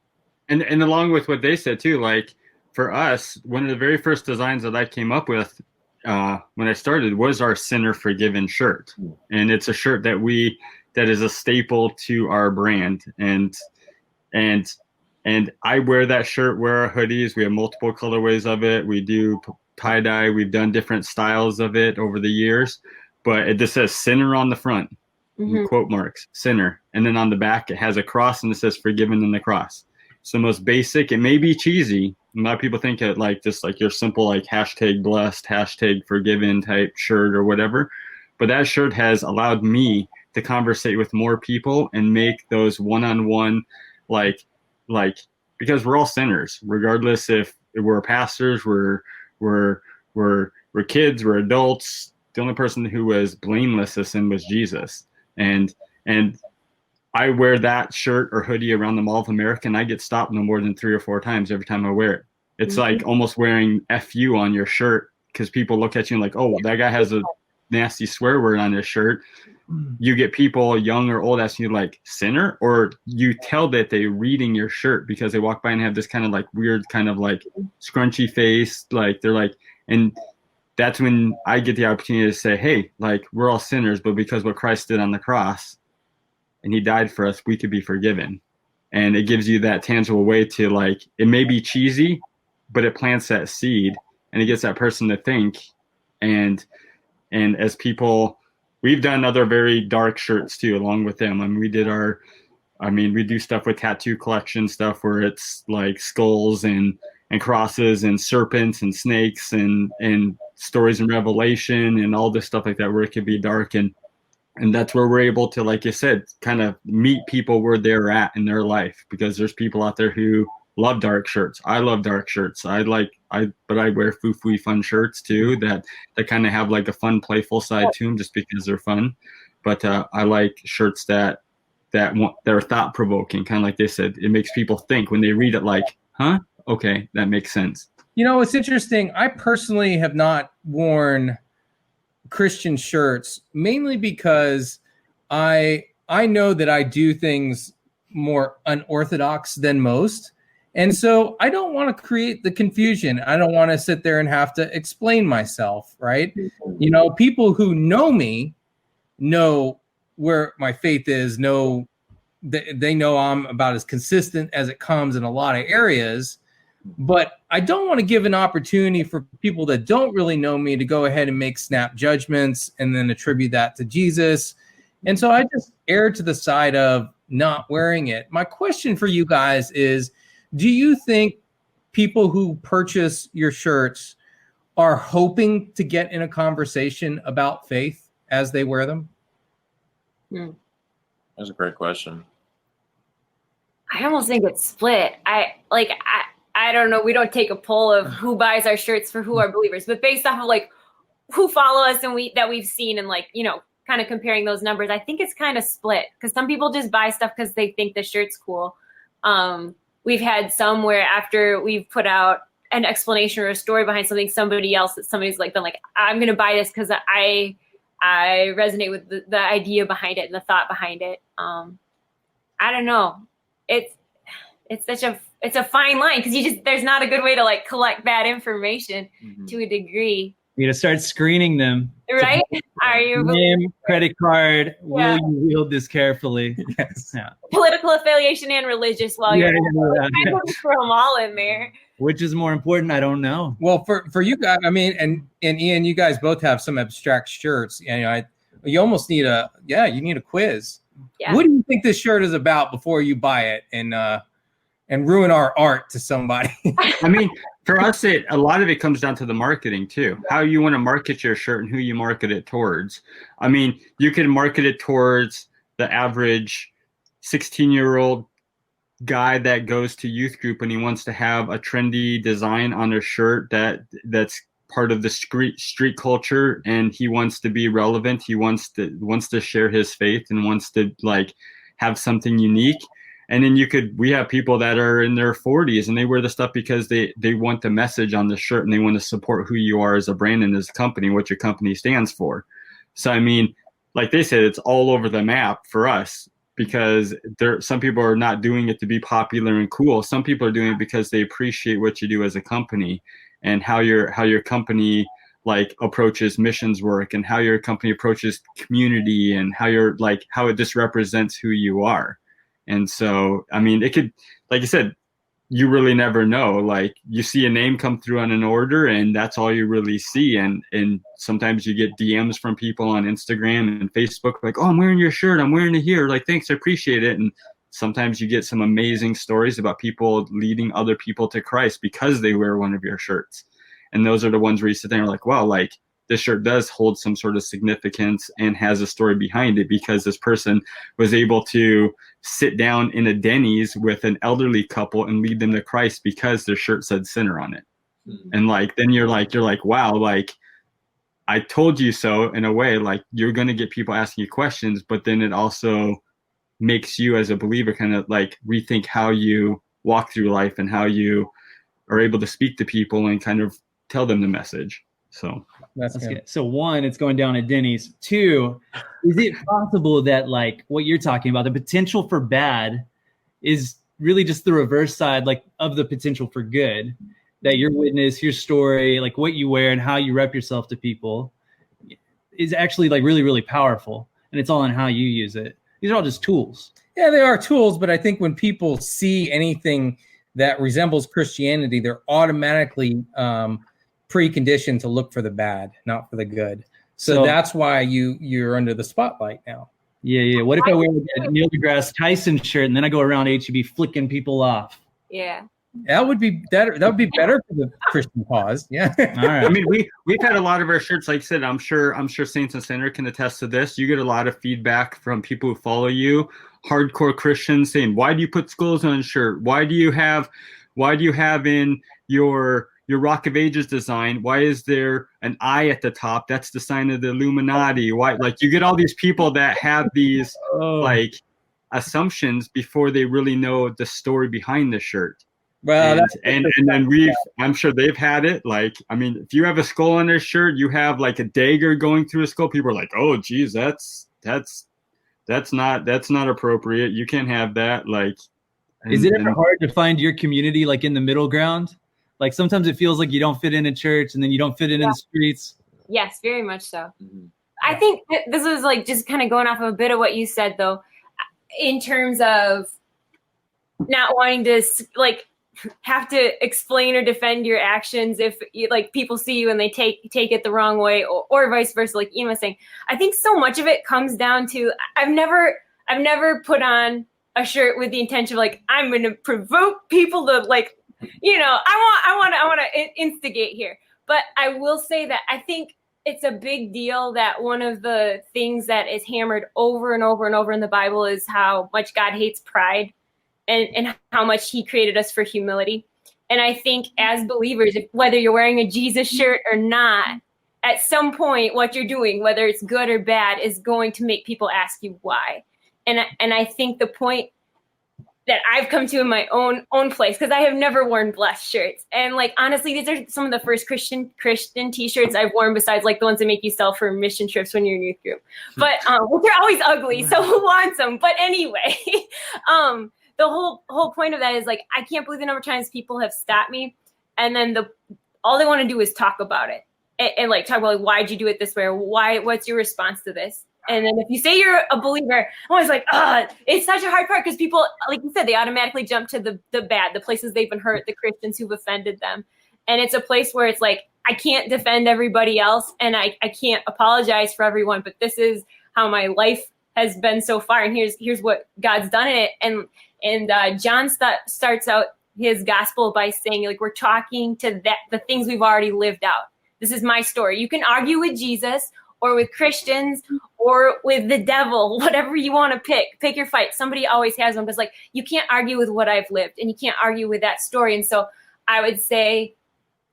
And along with what they said too, like for us, one of the very first designs that I came up with when I started was our Sinner Forgiven shirt, and it's a shirt that is a staple to our brand, and I wear that shirt. Wear our hoodies. We have multiple colorways of it. We do tie dye. We've done different styles of it over the years, but it just says Sinner on the front, quote marks, Sinner, and then on the back it has a cross and it says Forgiven in the cross. It's the most basic. It may be cheesy. A lot of people think it like just like your simple like hashtag blessed, hashtag forgiven type shirt or whatever. But that shirt has allowed me to conversate with more people and make those one-on-one like because we're all sinners, regardless if we're pastors, we're kids, we're adults. The only person who was blameless of sin was Jesus. And I wear that shirt or hoodie around the Mall of America, and I get stopped no more than 3 or 4 times every time I wear it. It's like almost wearing FU on your shirt, because people look at you and like, oh, that guy has a nasty swear word on his shirt. You get people young or old asking you like sinner, or you tell that they're reading your shirt because they walk by and have this kind of like weird kind of like scrunchy face. Like they're like, and that's when I get the opportunity to say, hey, like we're all sinners, but because what Christ did on the cross and he died for us, we could be forgiven. And it gives you that tangible way to like, it may be cheesy, but it plants that seed and it gets that person to think. And as people, we've done other very dark shirts too, along with them. I mean, we do stuff with tattoo collection stuff where it's like skulls and crosses and serpents and snakes and stories in Revelation and all this stuff like that, where it could be dark. And that's where we're able to, like you said, kind of meet people where they're at in their life, because there's people out there who love dark shirts. I love dark shirts. But I wear foo-foo fun shirts too that kind of have like a fun, playful side to them just because they're fun. But I like shirts that are thought provoking, kind of like they said. It makes people think when they read it, like, huh? Okay, that makes sense. You know, it's interesting. I personally have not worn Christian shirts, mainly because I know that I do things more unorthodox than most. And so I don't want to create the confusion. I don't want to sit there and have to explain myself, right? You know, people who know me know where my faith is, they know I'm about as consistent as it comes in a lot of areas. But I don't want to give an opportunity for people that don't really know me to go ahead and make snap judgments and then attribute that to Jesus. And so I just err to the side of not wearing it. My question for you guys is, do you think people who purchase your shirts are hoping to get in a conversation about faith as they wear them? That's a great question. I almost think it's split. I don't know. We don't take a poll of who buys our shirts for who are believers, but based off of like who follow us and that we've seen and like, you know, kind of comparing those numbers, I think it's kind of split, because some people just buy stuff because they think the shirt's cool. We've had some where after we've put out an explanation or a story behind something, somebody's like, been like, I'm going to buy this because I resonate with the idea behind it and the thought behind it. I don't know. It's a fine line, because there's not a good way to like collect bad information to a degree. You gotta start screening them. Right? Are you name, credit card? Yeah. Will you wield this carefully? Yes. Yeah. Political affiliation and religious. While you're throw them all in there. Which is more important? I don't know. Well, for you guys, I mean, and Ian, you guys both have some abstract shirts. You know, you almost need you need a quiz. Yeah. What do you think this shirt is about before you buy it and ruin our art to somebody? I mean, for us, a lot of it comes down to the marketing too. How you want to market your shirt and who you market it towards. I mean, you can market it towards the average 16-year-old guy that goes to youth group and he wants to have a trendy design on a shirt that's part of the street culture, and he wants to be relevant. He wants to share his faith and wants to like have something unique. And then we have people that are in their 40s and they wear the stuff because they want the message on the shirt and they want to support who you are as a brand and as a company, what your company stands for. So, I mean, like they said, it's all over the map for us, because some people are not doing it to be popular and cool. Some people are doing it because they appreciate what you do as a company and how your company like approaches missions work and how your company approaches community and how you're like how it just represents who you are. And so I mean, it could, like you said, you really never know. Like you see a name come through on an order and that's all you really see. And sometimes you get DMs from people on Instagram and Facebook like, oh, I'm wearing your shirt, I'm wearing it here, like thanks, I appreciate it. And sometimes you get some amazing stories about people leading other people to Christ because they wear one of your shirts. And those are the ones where you sit there and like, wow, like this shirt does hold some sort of significance and has a story behind it because this person was able to sit down in a Denny's with an elderly couple and lead them to Christ because their shirt said sinner on it. Mm-hmm. And like, then you're like, wow, like I told you so in a way, like you're going to get people asking you questions, but then it also makes you as a believer kind of like rethink how you walk through life and how you are able to speak to people and kind of tell them the message. So that's good. So one, it's going down at Denny's. Two, is it possible that like what you're talking about, the potential for bad is really just the reverse side, like of the potential for good, that your witness, your story, like what you wear and how you rep yourself to people is actually like really, really powerful. And it's all in how you use it. These are all just tools. Yeah, they are tools. But I think when people see anything that resembles Christianity, they're automatically preconditioned to look for the bad, not for the good. So that's why you're under the spotlight now. Yeah. What if I wear a Neil deGrasse Tyson shirt and then I go around HEB flicking people off? Yeah. That would be better. That would be better for the Christian cause. Yeah. All right. I mean, we've had a lot of our shirts, like I said, I'm sure Saints and Sinner can attest to this. You get a lot of feedback from people who follow you, hardcore Christians saying, why do you put skulls on a shirt? Why do you have in your Rock of Ages design, why is there an eye at the top? That's the sign of the Illuminati. Why? Like you get all these people that have these like assumptions before they really know the story behind the shirt. Well, and then I'm sure they've had it. Like, I mean, if you have a skull on their shirt, you have like a dagger going through a skull. People are like, oh, geez, that's not appropriate. You can't have that. Like, is it ever hard to find your community like in the middle ground? Like sometimes it feels like you don't fit in a church and then you don't fit in the streets. Yes, very much so. Mm-hmm. I think this was like just kind of going off of a bit of what you said though, in terms of not wanting to like have to explain or defend your actions if like people see you and they take it the wrong way or vice versa. Like Ian was saying, I think so much of it comes down to I've never put on a shirt with the intention of like I'm going to provoke people to like. I want to instigate here, but I will say that I think it's a big deal that one of the things that is hammered over and over and over in the Bible is how much God hates pride and how much he created us for humility. And I think as believers, whether you're wearing a Jesus shirt or not, at some point, what you're doing, whether it's good or bad, is going to make people ask you why. And I think the point that I've come to in my own place, because I have never worn blessed shirts. And like, honestly, these are some of the first Christian t-shirts I've worn besides like the ones that make you sell for mission trips when you're in youth group. But they're always ugly, so who wants them? But anyway, the whole point of that is like, I can't believe the number of times people have stopped me. And then all they want to do is talk about it and like talk about like, why'd you do it this way? Or what's your response to this? And then if you say you're a believer, I'm always like, it's such a hard part because people, like you said, they automatically jump to the bad, the places they've been hurt, the Christians who've offended them. And it's a place where it's like, I can't defend everybody else and I can't apologize for everyone, but this is how my life has been so far. And here's what God's done in it. And John starts out his gospel by saying, like, we're talking to the things we've already lived out. This is my story. You can argue with Jesus or with Christians or with the devil, whatever you want to pick your fight. Somebody always has one, because like, you can't argue with what I've lived and you can't argue with that story. And so I would say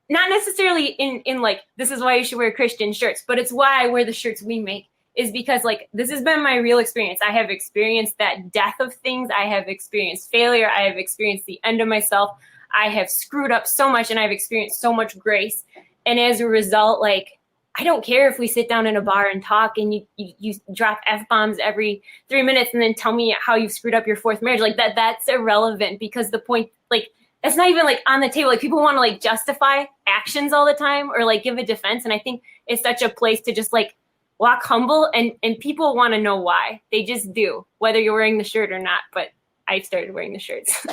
not necessarily in like, this is why you should wear Christian shirts, but it's why I wear the shirts we make, is because like, this has been my real experience. I have experienced that death of things. I have experienced failure. I have experienced the end of myself. I have screwed up so much and I've experienced so much grace. And as a result, like, I don't care if we sit down in a bar and talk and you drop F-bombs every 3 minutes and then tell me how you've screwed up your fourth marriage. Like that's irrelevant, because the point, like, it's not even like on the table. Like people want to like justify actions all the time or like give a defense. And I think it's such a place to just like walk humble and people want to know why. They just do, whether you're wearing the shirt or not. But I started wearing the shirts.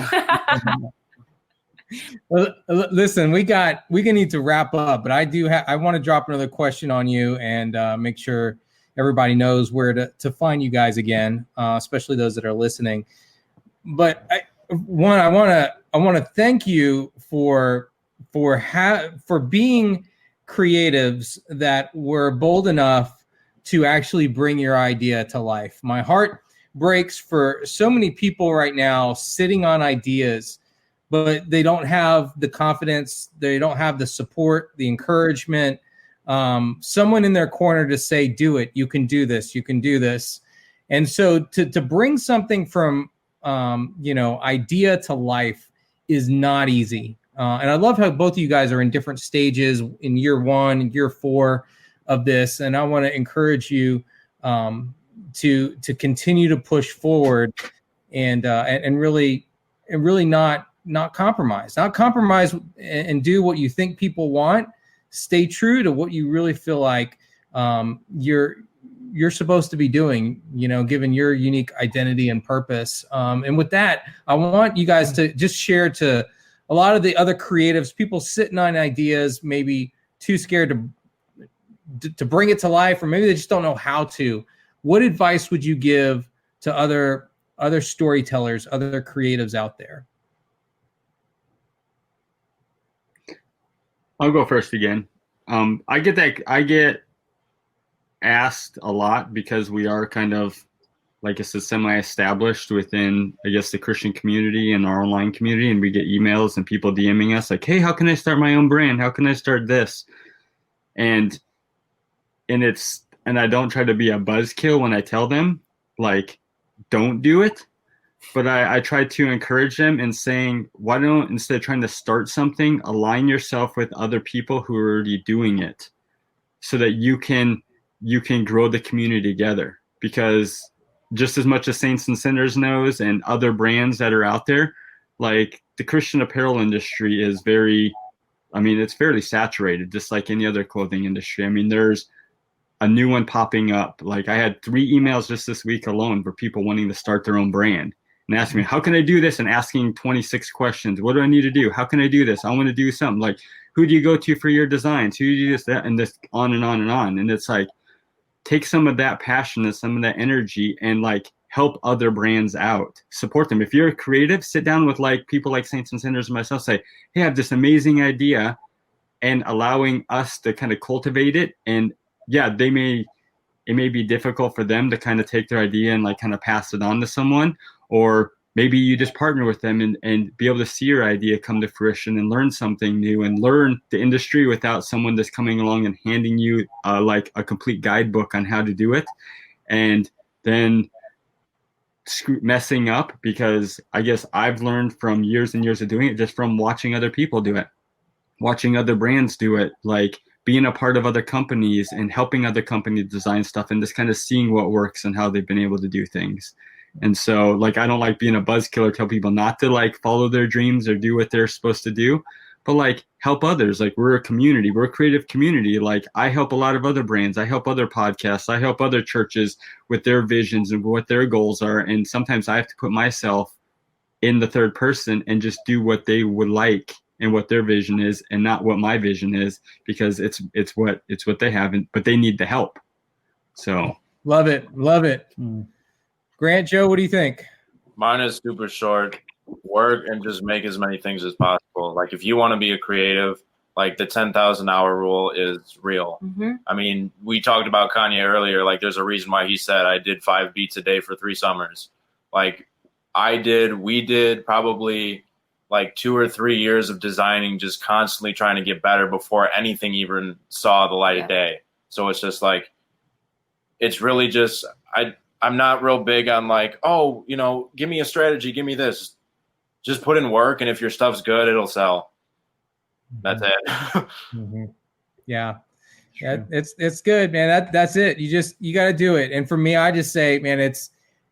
Well, listen, we need to wrap up, but I want to drop another question on you and make sure everybody knows where to find you guys again, especially those that are listening. But I want to thank you for being creatives that were bold enough to actually bring your idea to life. My heart breaks for so many people right now sitting on ideas, but they don't have the confidence, they don't have the support, the encouragement, someone in their corner to say, do it, you can do this, you can do this. And so to bring something from idea to life is not easy. And I love how both of you guys are in different stages in year 1, year 4 of this. And I want to encourage you to continue to push forward and really not compromise and do what you think people want. Stay true to what you really feel like you're supposed to be doing, given your unique identity and purpose. And with that, I want you guys to just share to a lot of the other creatives, people sitting on ideas, maybe too scared to bring it to life, or maybe they just don't know how to. What advice would you give to other storytellers, other creatives out there? I'll go first again. I get asked a lot because we are kind of, like I said, semi-established within, I guess, the Christian community and our online community, and we get emails and people DMing us like, hey, how can I start my own brand? How can I start this? And I don't try to be a buzzkill when I tell them, like, don't do it. But I try to encourage them in saying, why don't, instead of trying to start something, align yourself with other people who are already doing it so that you can grow the community together. Because just as much as Saints and Sinners knows and other brands that are out there, like the Christian apparel industry is it's fairly saturated, just like any other clothing industry. I mean, there's a new one popping up. Like I had 3 emails just this week alone for people wanting to start their own brand and asking me, how can I do this? And asking 26 questions. What do I need to do? How can I do this? I want to do something. Like, who do you go to for your designs? Who do you do this, that, and this, on and on and on. And it's like, take some of that passion and some of that energy and like help other brands out, support them. If you're a creative, sit down with like people like Saints and Sinners and myself, say, hey, I have this amazing idea, and allowing us to kind of cultivate it. And yeah, it may be difficult for them to kind of take their idea and like kind of pass it on to someone, or maybe you just partner with them and be able to see your idea come to fruition and learn something new and learn the industry without someone just coming along and handing you like a complete guidebook on how to do it. And then messing up, because I guess I've learned from years and years of doing it just from watching other people do it, watching other brands do it, like being a part of other companies and helping other companies design stuff and just kind of seeing what works and how they've been able to do things. And so like, I don't like being a buzzkill or tell people not to like follow their dreams or do what they're supposed to do, but like help others. Like we're a community, we're a creative community. Like I help a lot of other brands. I help other podcasts. I help other churches with their visions and what their goals are. And sometimes I have to put myself in the third person and just do what they would like and what their vision is and not what my vision is, because it's what they have, but they need the help. So love it. Grant, Joe, what do you think? Mine is super short. Work and just make as many things as possible. Like if you want to be a creative, like the 10,000 hour rule is real. Mm-hmm. I mean, we talked about Kanye earlier. Like there's a reason why he said I did 5 beats a day for 3 summers. Like we did probably like 2 or 3 years of designing, just constantly trying to get better before anything even saw the light of day. So it's just like, it's really just, I'm not real big on like, oh, give me a strategy, give me this. Just put in work, and if your stuff's good, it'll sell. That's it. Mm-hmm. Yeah. It's good, man. That's it. You got to do it. And for me, I just say, man,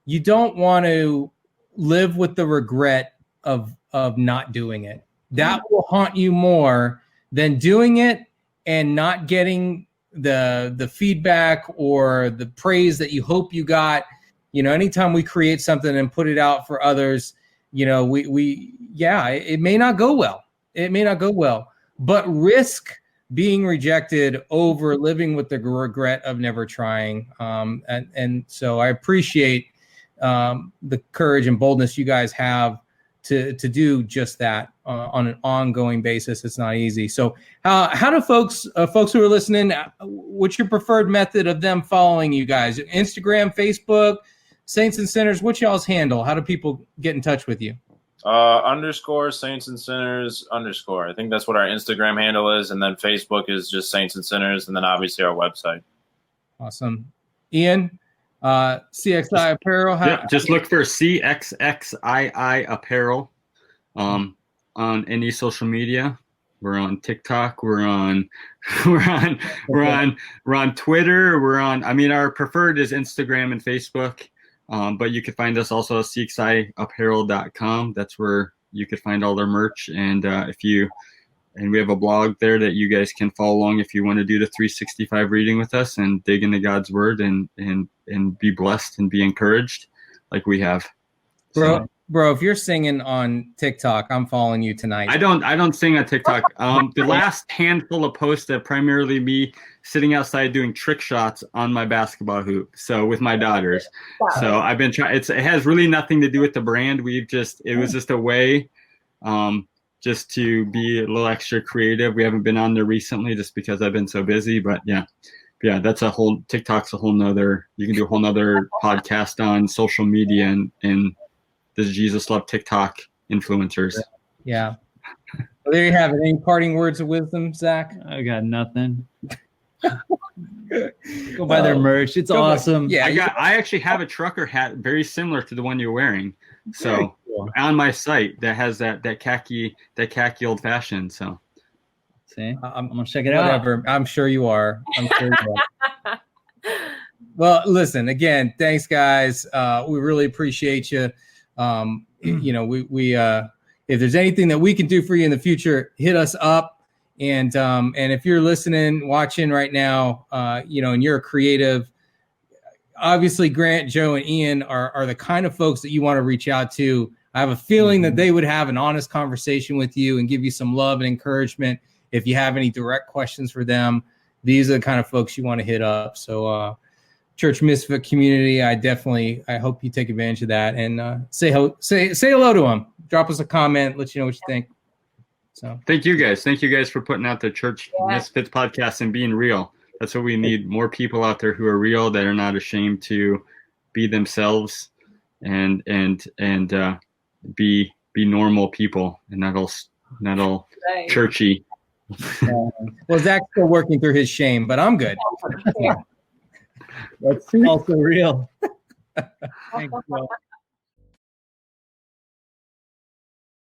you don't want to live with the regret of not doing it. That will haunt you more than doing it and not getting the feedback or the praise that you hope you got. You know, anytime we create something and put it out for others, you know, it may not go well. It may not go well, but risk being rejected over living with the regret of never trying. And so I appreciate the courage and boldness you guys have to do just that on an ongoing basis. It's not easy. So how do folks who are listening, what's your preferred method of them following you guys? Instagram, Facebook, Saints and Sinners, what's y'all's handle? How do people get in touch with you? _ Saints and Sinners _ I think that's what our Instagram handle is. And then Facebook is just Saints and Sinners. And then obviously our website. Awesome. Ian, CXI Apparel. Just look for CXXII Apparel on any social media. We're on TikTok. We're on Twitter. Our preferred is Instagram and Facebook. But you can find us also at cxiapparel.com. That's where you could find all their merch. And we have a blog there that you guys can follow along if you want to do the 365 reading with us and dig into God's word and be blessed and be encouraged like we have. Bro, if you're singing on TikTok, I'm following you tonight. I don't sing on TikTok. The last handful of posts are primarily me sitting outside doing trick shots on my basketball hoop. So with my daughters. So I've been trying. It has really nothing to do with the brand. It was just a way, just to be a little extra creative. We haven't been on there recently just because I've been so busy. But yeah, that's TikTok's a whole nother. You can do a whole nother podcast on social media and does Jesus love TikTok influencers? Yeah. Well, there you have it. Any parting words of wisdom, Zach? I got nothing. Go buy their merch. It's awesome. Yeah. I actually have a trucker hat very similar to the one you're wearing. So on my site that has that khaki old fashioned. So see, I'm gonna check it out. I'm sure you are. Well, listen, again, thanks guys. We really appreciate you. You know, we if there's anything that we can do for you in the future, hit us up. And if you're listening, watching right now, you know, and you're a creative, obviously Grant, Joe, and Ian are the kind of folks that you want to reach out to. I have a feeling that they would have an honest conversation with you and give you some love and encouragement. If you have any direct questions for them, these are the kind of folks you want to hit up. So, Church Misfit community, I hope you take advantage of that and say hello to them. Drop us a comment, let you know what you think. So thank you guys for putting out the Church Misfits podcast and being real. That's what we need. More people out there who are real, that are not ashamed to be themselves and be normal people and not all churchy. Well, Zach's still working through his shame, but I'm good. That's also real. Thanks, bro.